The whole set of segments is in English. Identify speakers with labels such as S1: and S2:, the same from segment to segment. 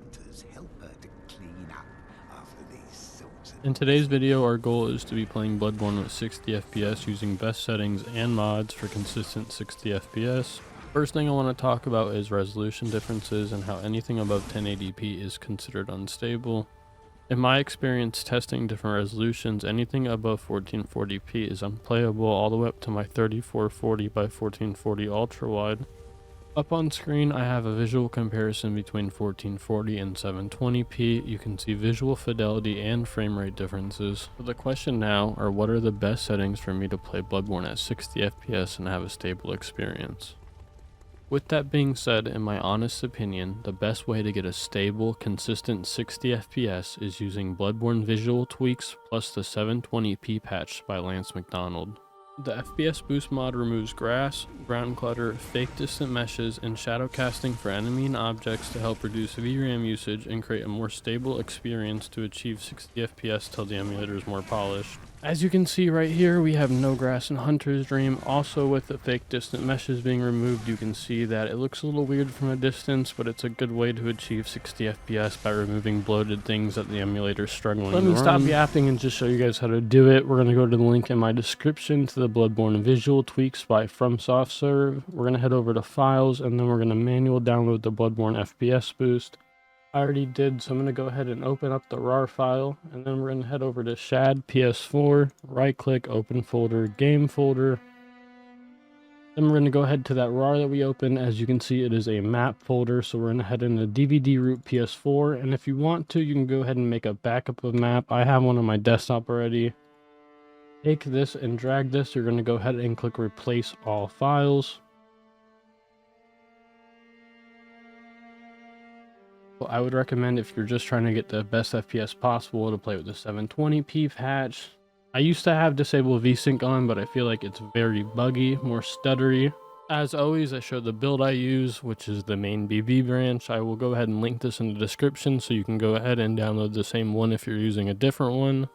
S1: hunters help her to clean up after these sorts of...
S2: In today's video, our goal is to be playing Bloodborne with 60 FPS using best settings and mods for consistent 60 FPS. First thing I want to talk about is resolution differences and how anything above 1080p is considered unstable. In my experience testing different resolutions, anything above 1440p is unplayable all the way up to my 3440 by 1440 ultra wide. Up on screen I have a visual comparison between 1440 and 720p. You can see visual fidelity and frame rate differences. So the question now are, what are the best settings for me to play Bloodborne at 60 FPS and have a stable experience? With that being said, in my honest opinion, the best way to get a stable, consistent 60 FPS is using Bloodborne visual tweaks plus the 720p patch by Lance McDonald. The FPS Boost mod removes grass, ground clutter, fake distant meshes, and shadow casting for enemy and objects to help reduce VRAM usage and create a more stable experience to achieve 60 FPS till the emulator is more polished. As you can see right here, we have no grass in Hunter's Dream. Also, with the fake distant meshes being removed, you can see that it looks a little weird from a distance, but it's a good way to achieve 60 FPS by removing bloated things that the emulator is struggling to run. Let me stop yapping and just show you guys how to do it. We're going to go to the link in my description to the Bloodborne visual tweaks by FromSoftServe. We're going to head over to Files, and then we're going to manual download the Bloodborne FPS Boost. I already did, so I'm going to go ahead and open up the RAR file, and then we're going to head over to SHADPS4, right click, open folder, game folder. Then we're going to go ahead to that RAR that we opened. As you can see, it is a map folder, so we're going to head into DVD root PS4, and if you want to, you can go ahead and make a backup of map. I have one on my desktop already. Take this and drag this. You're going to go ahead and click replace all files. I would recommend, if you're just trying to get the best FPS possible, to play with the 720p patch. I used to have disabled VSync on, but I feel like it's very buggy, more stuttery. As always, I show the build I use, which is the main BB branch. I will go ahead and link this in the description so you can go ahead and download the same one if you're using a different one.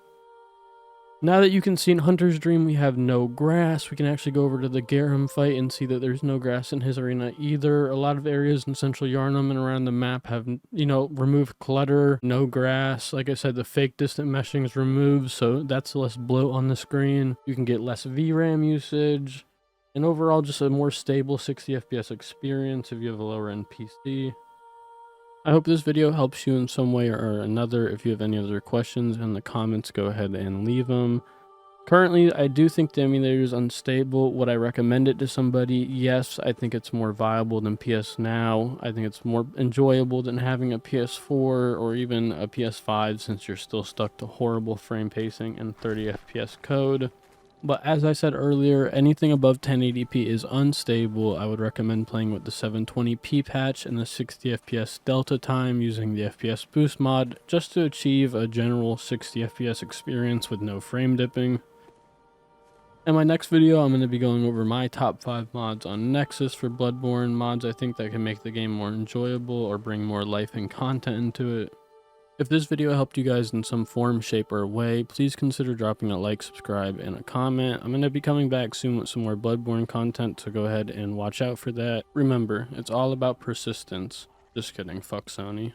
S2: Now that you can see in Hunter's Dream we have no grass, we can actually go over to the Garum fight and see that there's no grass in his arena either. A lot of areas in Central Yharnam and around the map have, removed clutter, no grass. Like I said, the fake distant meshing is removed, so that's less bloat on the screen. You can get less VRAM usage, and overall just a more stable 60 FPS experience if you have a lower end PC. I hope this video helps you in some way or another. If you have any other questions in the comments, go ahead and leave them. Currently, I do think the emulator is unstable. Would I recommend it to somebody? Yes, I think it's more viable than PS Now. I think it's more enjoyable than having a PS4 or even a PS5, since you're still stuck to horrible frame pacing and 30 FPS code. But as I said earlier, anything above 1080p is unstable. I would recommend playing with the 720p patch and the 60 FPS delta time using the FPS Boost mod, just to achieve a general 60 FPS experience with no frame dipping. In my next video, I'm going to be going over my top 5 mods on Nexus for Bloodborne, mods I think that can make the game more enjoyable or bring more life and content into it. If this video helped you guys in some form, shape, or way, please consider dropping a like, subscribe, and a comment. I'm going to be coming back soon with some more Bloodborne content, so go ahead and watch out for that. Remember, it's all about persistence. Just kidding, fuck Sony.